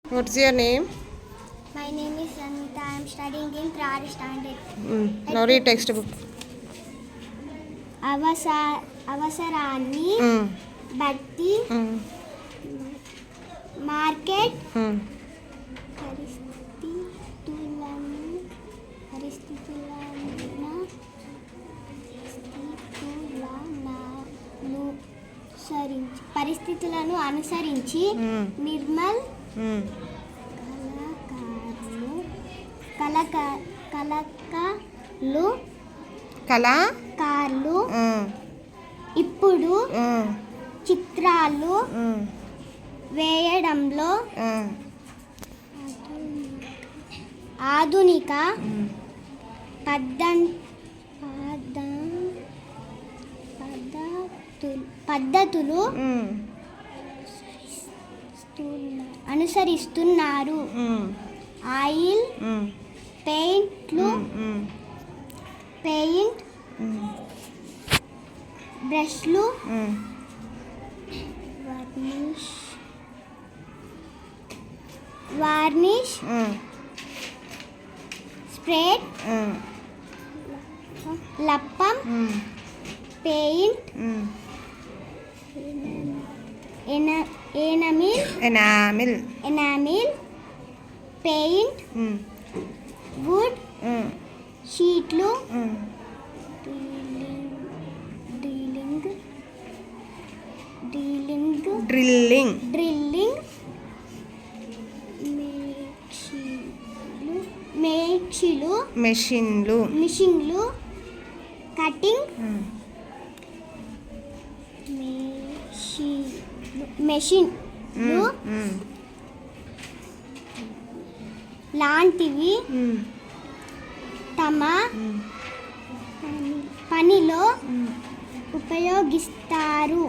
What's your name? My name is Sanita. I am studying in third standard. Now read textbook. అవసరాన్ని బట్టి market పరిస్థితులను అనుసరించి నిర్మల్ కళాకారులు ఇప్పుడు చిత్రాలు వేయడంలో ఆధునిక పద్ధతులు అనుసరిస్తున్నారు. ఆయిల్ పెయింట్ బ్రష్లు, వార్నిష్, స్ప్రే, లప్పం, పెయింట్, ఎనామిల్, పెయింట్, వుడ్, షీట్లు, డ్రిల్లింగ్, మెషిన్లు, కటింగ్ మెషిన్లు లాంటివి తమ పనిలో ఉపయోగిస్తారు.